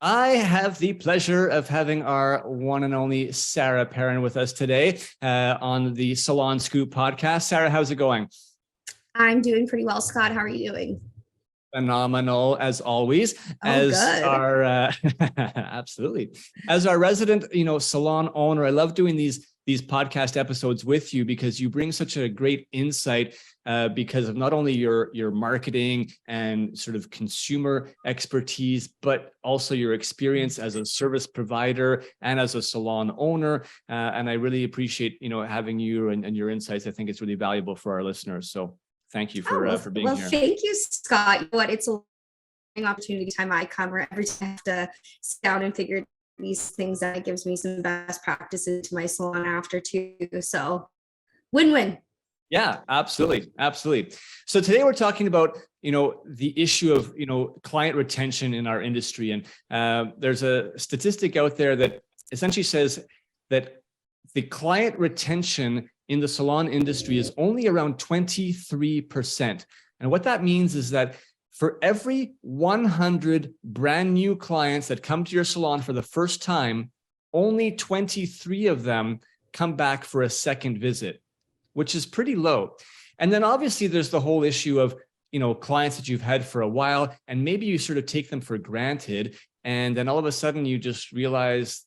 I have the pleasure of having our one and only Sarah Perrin with us today on the Salon Scoop podcast. Sarah, how's it going? I'm doing pretty well, Scott. How are you doing? Phenomenal as always. Oh, As good. our absolutely, as our resident, salon owner, I love doing these podcast episodes with you because you bring such a great insight because of not only your marketing and sort of consumer expertise, but also your experience as a service provider and as a salon owner. And I really appreciate having you and your insights. I think it's really valuable for our listeners. So thank you Oh, for being well, here. thank you, Scott. You know what? It's a learning opportunity time I come where every time I have to sit down and figure these things out. It gives me some best practices to my salon after too. So win-win. Yeah, absolutely. Absolutely. So today we're talking about, the issue of, client retention in our industry. And there's a statistic out there that essentially says that the client retention in the salon industry is only around 23%. And what that means is that for every 100 brand new clients that come to your salon for the first time, only 23 of them come back for a second visit, which is pretty low. And then obviously there's the whole issue of, clients that you've had for a while, and maybe you sort of take them for granted. And then all of a sudden you just realize,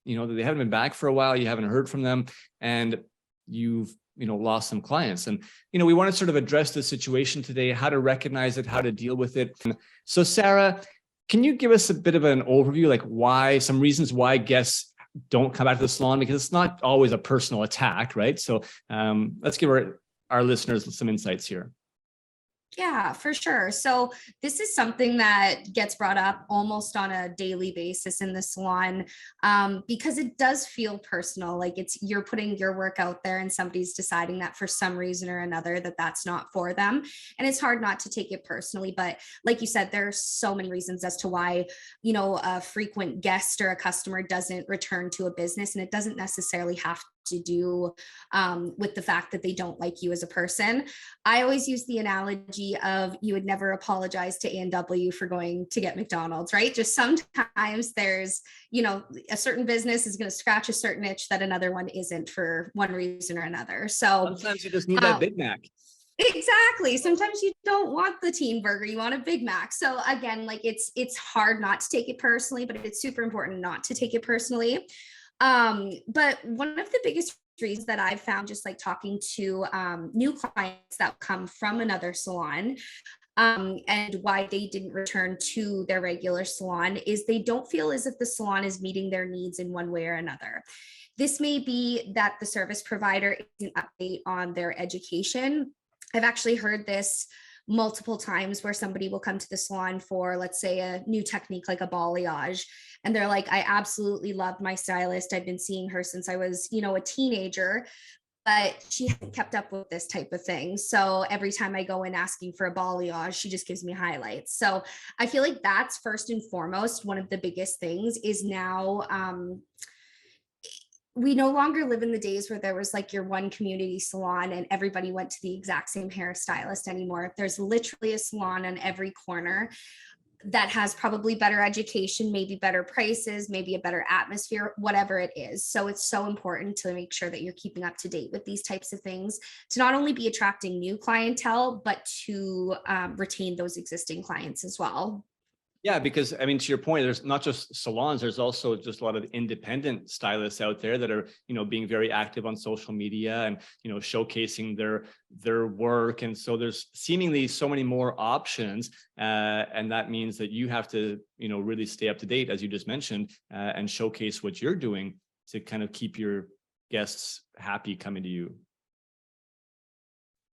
that they haven't been back for a while, you haven't heard from them, and you've, lost some clients. And, we want to sort of address the situation today, how to recognize it, how to deal with it. So Sarah, can you give us a bit of an overview, like some reasons why guests don't come back to the salon? Because it's not always a personal attack, right? So let's give our listeners some insights here. Yeah, for sure. So this is something that gets brought up almost on a daily basis in the salon because it does feel personal. Like you're putting your work out there and somebody's deciding that for some reason or another that's not for them. And it's hard not to take it personally. But like you said, there are so many reasons as to why, a frequent guest or a customer doesn't return to a business. And it doesn't necessarily have to do with the fact that they don't like you as a person. I always use the analogy of you would never apologize to A&W for going to get McDonald's, right? Just sometimes there's, a certain business is going to scratch a certain itch that another one isn't for one reason or another. So sometimes you just need that Big Mac. Exactly. Sometimes you don't want the teen burger, you want a Big Mac. So again, like it's hard not to take it personally, but it's super important not to take it personally. But one of the biggest reasons that I've found, just like talking to new clients that come from another salon, and why they didn't return to their regular salon, is they don't feel as if the salon is meeting their needs in one way or another. This may be that the service provider isn't update on their education. I've actually heard this multiple times where somebody will come to the salon for, let's say, a new technique like a balayage, and they're like, I absolutely loved my stylist, I've been seeing her since I was a teenager, but she hasn't kept up with this type of thing. So every time I go in asking for a balayage, she just gives me highlights. So I feel like that's first and foremost one of the biggest things. Is now we no longer live in the days where there was like your one community salon and everybody went to the exact same hairstylist anymore. There's literally a salon on every corner that has probably better education, maybe better prices, maybe a better atmosphere, whatever it is. So it's so important to make sure that you're keeping up to date with these types of things to not only be attracting new clientele, but to retain those existing clients as well. Yeah, because I mean, to your point, there's not just salons, there's also just a lot of independent stylists out there that are, being very active on social media and, showcasing their work. And so there's seemingly so many more options. And that means that you have to, really stay up to date, as you just mentioned, and showcase what you're doing to kind of keep your guests happy coming to you.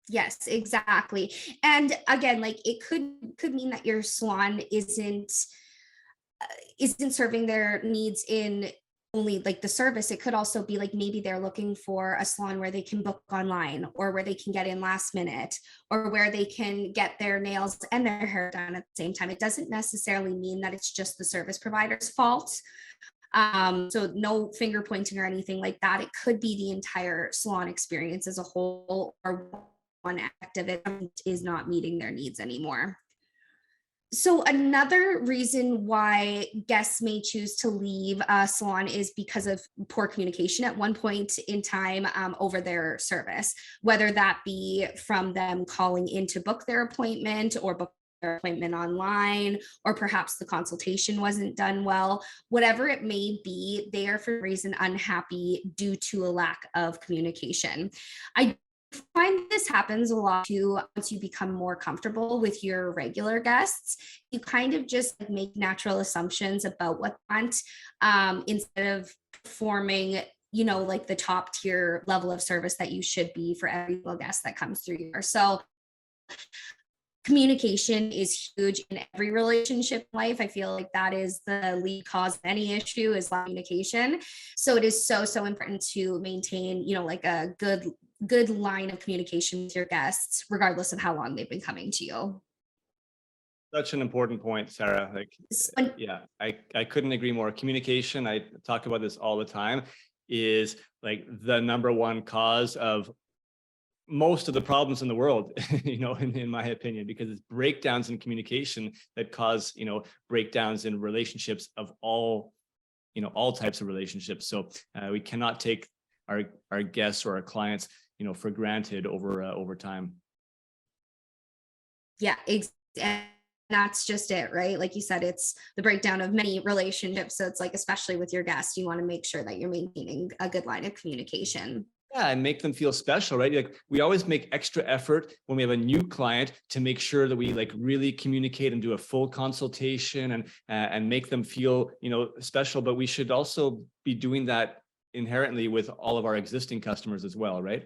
Yes, exactly. And again, like it could mean that your salon isn't serving their needs in only like the service. It could also be like maybe they're looking for a salon where they can book online, or where they can get in last minute, or where they can get their nails and their hair done at the same time. It doesn't necessarily mean that it's just the service provider's fault. So no finger pointing or anything like that. It could be the entire salon experience as a whole, or one aspect of it is not meeting their needs anymore. So another reason why guests may choose to leave a salon is because of poor communication at one point in time over their service, whether that be from them calling in to book their appointment or book their appointment online, or perhaps the consultation wasn't done well. Whatever it may be, they are for some reason unhappy due to a lack of communication. I find this happens a lot too. Once you become more comfortable with your regular guests, you kind of just make natural assumptions about what they want, instead of performing, like the top tier level of service that you should be for every single guest that comes through here. So communication is huge in every relationship in life. I feel like that is the lead cause of any issue, is lack of communication. So it is so important to maintain, like a good line of communication with your guests, regardless of how long they've been coming to you. Such an important point, Sarah. Yeah, I couldn't agree more. Communication, I talk about this all the time, is like the number one cause of most of the problems in the world, in my opinion, because it's breakdowns in communication that cause, breakdowns in relationships of all types of relationships. So we cannot take our guests or our clients, for granted over time. Yeah, and that's just it, right? Like you said, it's the breakdown of many relationships. So it's like, especially with your guests, you want to make sure that you're maintaining a good line of communication. Yeah, and make them feel special, right? Like we always make extra effort when we have a new client to make sure that we like really communicate and do a full consultation and make them feel, special. But we should also be doing that inherently with all of our existing customers as well, right?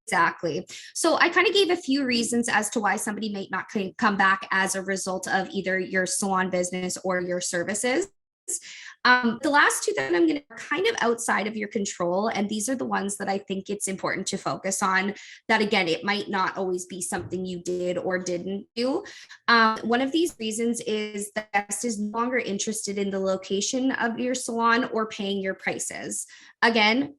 Exactly. So I kind of gave a few reasons as to why somebody might not come back as a result of either your salon business or your services. The last two that I'm going to kind of outside of your control, and these are the ones that I think it's important to focus on. That again, it might not always be something you did or didn't do. One of these reasons is the guest is no longer interested in the location of your salon or paying your prices. Again,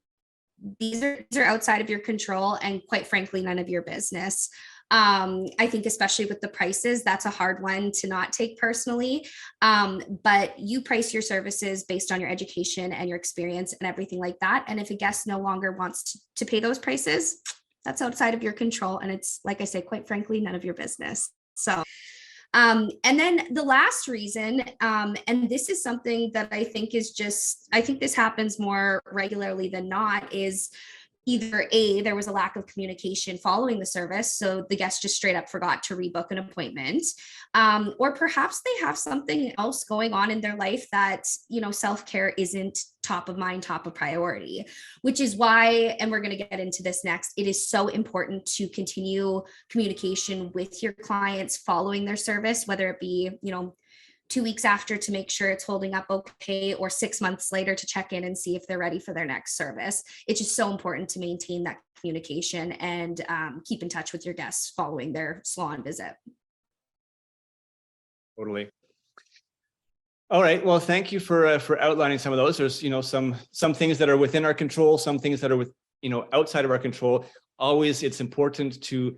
these are outside of your control and quite frankly none of your business. I think especially with the prices, that's a hard one to not take personally. But you price your services based on your education and your experience and everything like that. And if a guest no longer wants to pay those prices, that's outside of your control. And it's, like I say, quite frankly, none of your business. So and then the last reason, and this is something that I think I think this happens more regularly than not, is either A, there was a lack of communication following the service, so the guest just straight up forgot to rebook an appointment, or perhaps they have something else going on in their life that, self-care isn't top of mind, top of priority, which is why, and we're going to get into this next, it is so important to continue communication with your clients following their service, whether it be, 2 weeks after to make sure it's holding up okay, or 6 months later to check in and see if they're ready for their next service. It's just so important to maintain that communication and keep in touch with your guests following their salon visit. Totally. All right. Well, thank you for outlining some of those. There's, some things that are within our control, some things that are outside of our control. Always, it's important to,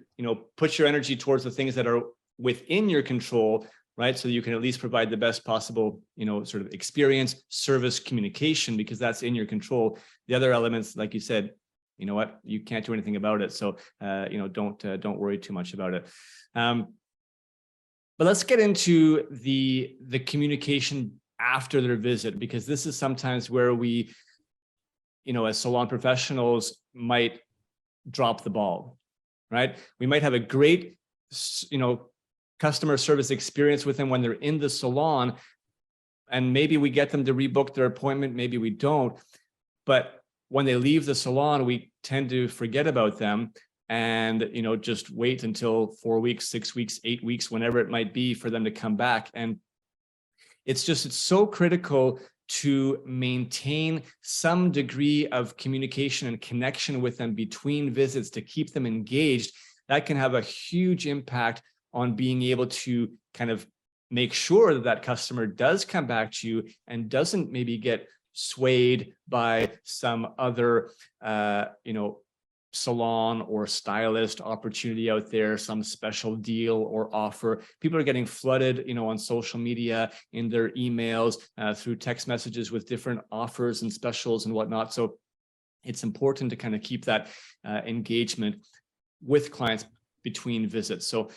put your energy towards the things that are within your control, right? So you can at least provide the best possible, sort of experience, service, communication, because that's in your control. The other elements, like you said, you know what, you can't do anything about it. So, don't worry too much about it. But let's get into the communication after their visit, because this is sometimes where we, as salon professionals might drop the ball, right? We might have a great, customer service experience with them when they're in the salon, and maybe we get them to rebook their appointment, maybe we don't. But when they leave the salon, we tend to forget about them and, just wait until 4 weeks, 6 weeks, 8 weeks, whenever it might be for them to come back. And it's so critical to maintain some degree of communication and connection with them between visits to keep them engaged. That can have a huge impact on being able to kind of make sure that customer does come back to you and doesn't maybe get swayed by some other, salon or stylist opportunity out there, some special deal or offer. People are getting flooded, on social media, in their emails, through text messages with different offers and specials and whatnot. So it's important to kind of keep that engagement with clients between visits. So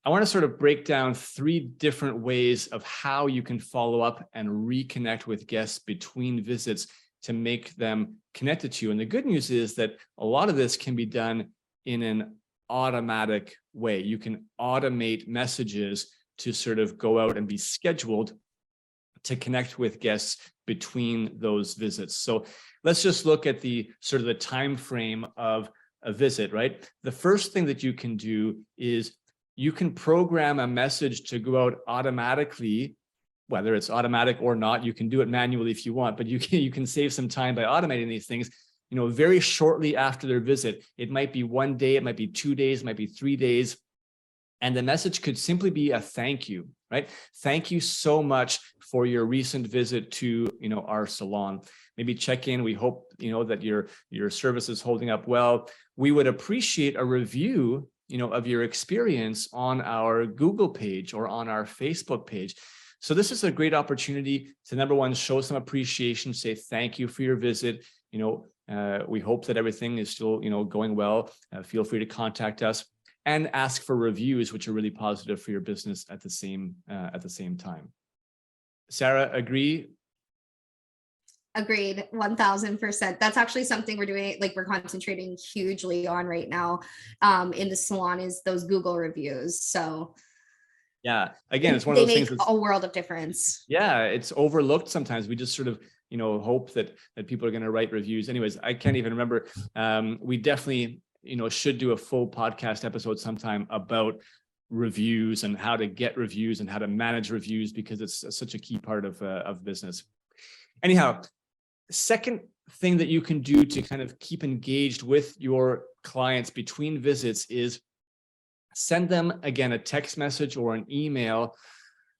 I want to sort of break down 3 different ways of how you can follow up and reconnect with guests between visits to make them connected to you. And the good news is that a lot of this can be done in an automatic way. You can automate messages to sort of go out and be scheduled to connect with guests between those visits. So let's just look at the sort of the time frame of a visit, right? The first thing that you can do is you can program a message to go out automatically. Whether it's automatic or not, you can do it manually if you want, but you can save some time by automating these things, very shortly after their visit. It might be 1 day, it might be 2 days, it might be 3 days. And the message could simply be a thank you, right? Thank you so much for your recent visit to, our salon. Maybe check in. We hope, that your service is holding up well. We would appreciate a review, of your experience on our Google page or on our Facebook page. So this is a great opportunity to, number one, show some appreciation, say thank you for your visit. We hope that everything is still, going well. Feel free to contact us and ask for reviews, which are really positive for your business at the same time. Sarah, agree? Agreed, 1000%. That's actually something we're doing, like we're concentrating hugely on right now in the salon, is those Google reviews. So yeah, again, it's one of those things. They make a world of difference. Yeah, it's overlooked sometimes. We just sort of, hope that people are going to write reviews. Anyways, I can't even remember. We definitely, should do a full podcast episode sometime about reviews and how to get reviews and how to manage reviews, because it's such a key part of business. Anyhow, second thing that you can do to kind of keep engaged with your clients between visits is send them, again, a text message or an email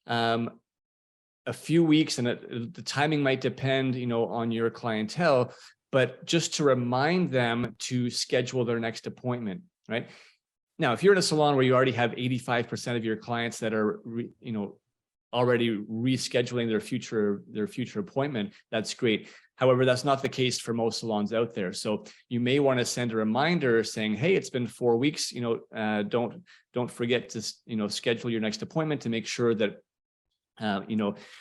a few weeks, and the timing might depend, on your clientele, but just to remind them to schedule their next appointment, right? Now, if you're in a salon where you already have 85% of your clients that are, already rescheduling their future appointment, that's great. However, that's not the case for most salons out there. So you may want to send a reminder saying, hey, it's been 4 weeks, don't forget to, schedule your next appointment to make sure that,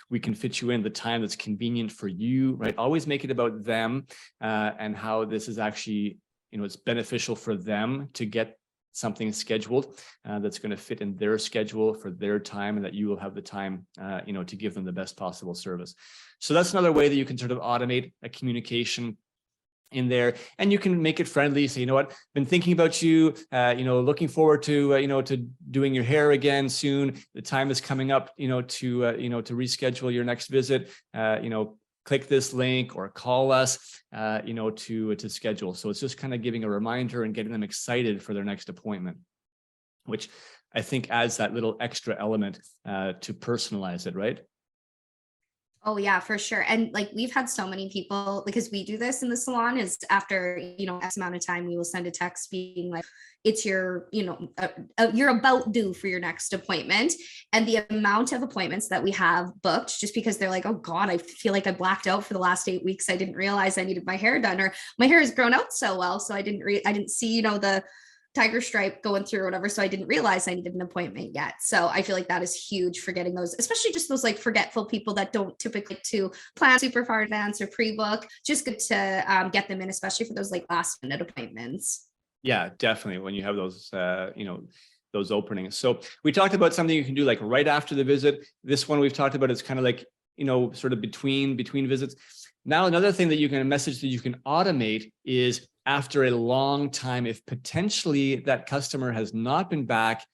we can fit you in the time that's convenient for you, right? Always make it about them and how this is actually, it's beneficial for them to get something scheduled that's going to fit in their schedule for their time, and that you will have the time, to give them the best possible service. So that's another way that you can sort of automate a communication in there, and you can make it friendly. So, been thinking about you, looking forward to, to doing your hair again soon. The time is coming up, to reschedule your next visit. Click this link or call us, to schedule. So it's just kind of giving a reminder and getting them excited for their next appointment, which I think adds that little extra element to personalize it, right? Oh yeah, for sure. And like we've had so many people, because we do this in the salon, is after, X amount of time, we will send a text being like, it's your, you're about due for your next appointment. And the amount of appointments that we have booked, just because they're like, oh God, I feel like I blacked out for the last 8 weeks. I didn't realize I needed my hair done, or my hair has grown out so well. So I didn't see, the tiger stripe going through or whatever. So I didn't realize I needed an appointment yet. So I feel like that is huge for getting those, especially just those like forgetful people that don't typically to plan super far advance or pre-book. Just good to get them in, especially for those like last minute appointments. Yeah, definitely. When you have those, those openings. So we talked about something you can do like right after the visit. This one we've talked about is kind of like, sort of between visits. Now, another thing that you can message that you can automate is after a long time, if potentially that customer has not been back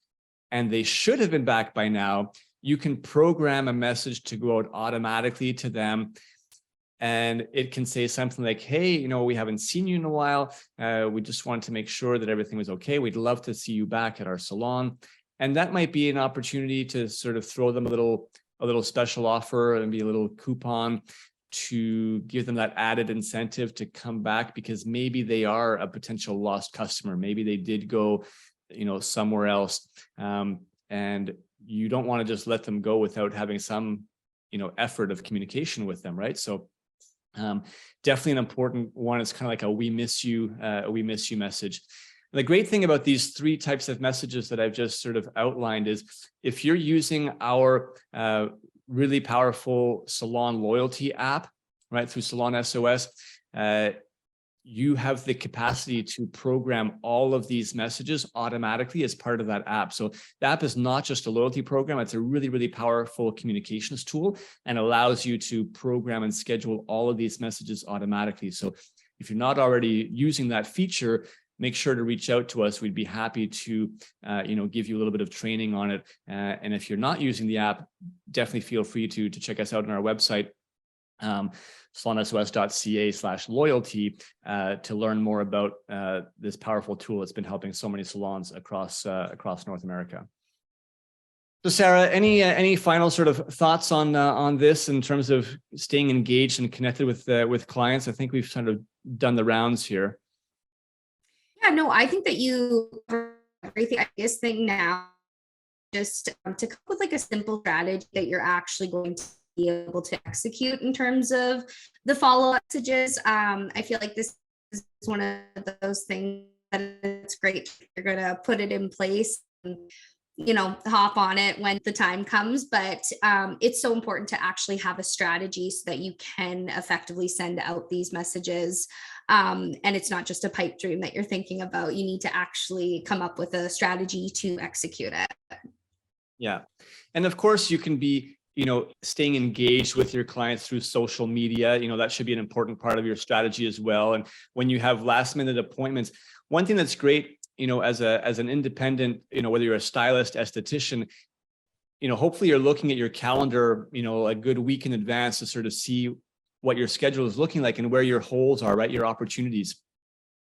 and they should have been back by now, you can program a message to go out automatically to them. And it can say something like, hey, we haven't seen you in a while. We just wanted to make sure that everything was okay. We'd love to see you back at our salon. And that might be an opportunity to sort of throw them a little special offer and be a little coupon. to give them that added incentive to come back, because maybe they are a potential lost customer. Maybe they did go, somewhere else. And you don't want to just let them go without having some, effort of communication with them, right? So definitely an important one. It's kind of like a we miss you message. And the great thing about these three types of messages that I've just sort of outlined is, if you're using our really powerful Salon loyalty app, right, through Salon S.O.S, you have the capacity to program all of these messages automatically as part of that app. So the app is not just a loyalty program, it's a really, really powerful communications tool, and allows you to program and schedule all of these messages automatically. So if you're not already using that feature, make sure to reach out to us. We'd be happy to, give you a little bit of training on it. And if you're not using the app, definitely feel free to check us out on our website, salonsos.ca/loyalty, to learn more about this powerful tool that's been helping so many salons across North America. So Sarah, any final sort of thoughts on this in terms of staying engaged and connected with clients? I think we've sort of done the rounds here. Yeah, no, I think that you covered everything. I guess thing now, just to come up with like a simple strategy that you're actually going to be able to execute in terms of the follow-up messages. I feel like this is one of those things that it's great. You're going to put it in place and, hop on it when the time comes. But it's so important to actually have a strategy so that you can effectively send out these messages. And it's not just a pipe dream that you're thinking about. You need to actually come up with a strategy to execute it. Yeah. And of course you can be, staying engaged with your clients through social media. That should be an important part of your strategy as well. And when you have last minute appointments, one thing that's great, as an independent, whether you're a stylist, esthetician, hopefully you're looking at your calendar, a good week in advance to sort of see what your schedule is looking like and where your holes are, right? Your opportunities.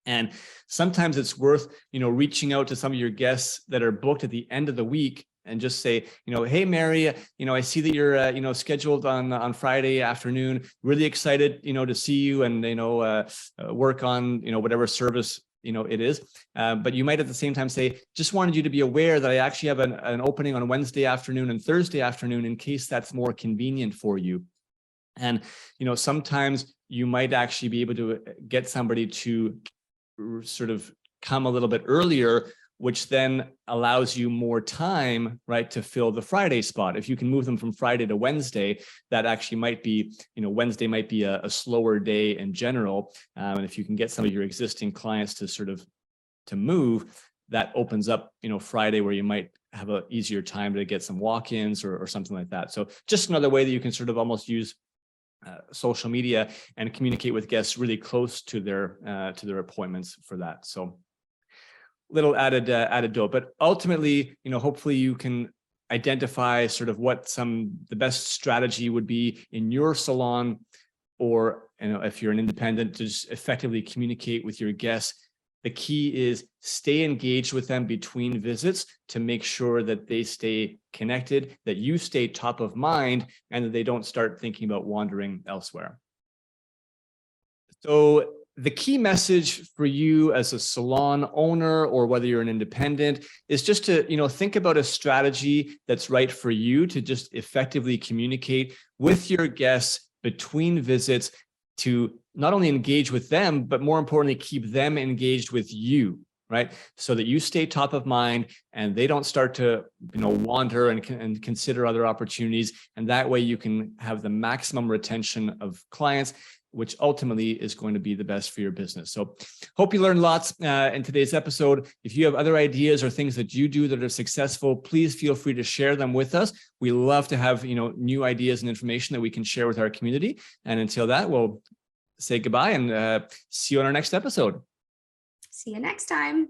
And sometimes it's worth, reaching out to some of your guests that are booked at the end of the week and just say, hey, Mary, I see that you're, scheduled on Friday afternoon. Really excited, to see you and, work on, whatever service, it is. But you might at the same time say, just wanted you to be aware that I actually have an opening on Wednesday afternoon and Thursday afternoon in case that's more convenient for you. And, sometimes you might actually be able to get somebody to sort of come a little bit earlier, which then allows you more time, right, to fill the Friday spot. If you can move them from Friday to Wednesday, that actually might be, Wednesday might be a slower day in general. And if you can get some of your existing clients to move, that opens up, Friday, where you might have an easier time to get some walk-ins or something like that. So just another way that you can sort of almost use social media and communicate with guests really close to their appointments for that. So little added dope, but ultimately, hopefully you can identify sort of what the best strategy would be in your salon, or, if you're an independent, to just effectively communicate with your guests. The key is stay engaged with them between visits to make sure that they stay connected, that you stay top of mind, and that they don't start thinking about wandering elsewhere. So the key message for you as a salon owner, or whether you're an independent, is just to, think about a strategy that's right for you to just effectively communicate with your guests between visits, to not only engage with them, but more importantly, keep them engaged with you, right? So that you stay top of mind and they don't start to, wander and consider other opportunities. And that way you can have the maximum retention of clients, which ultimately is going to be the best for your business. So hope you learned lots in today's episode. If you have other ideas or things that you do that are successful, please feel free to share them with us. We love to have, new ideas and information that we can share with our community. And until that, we'll say goodbye and see you on our next episode. See you next time.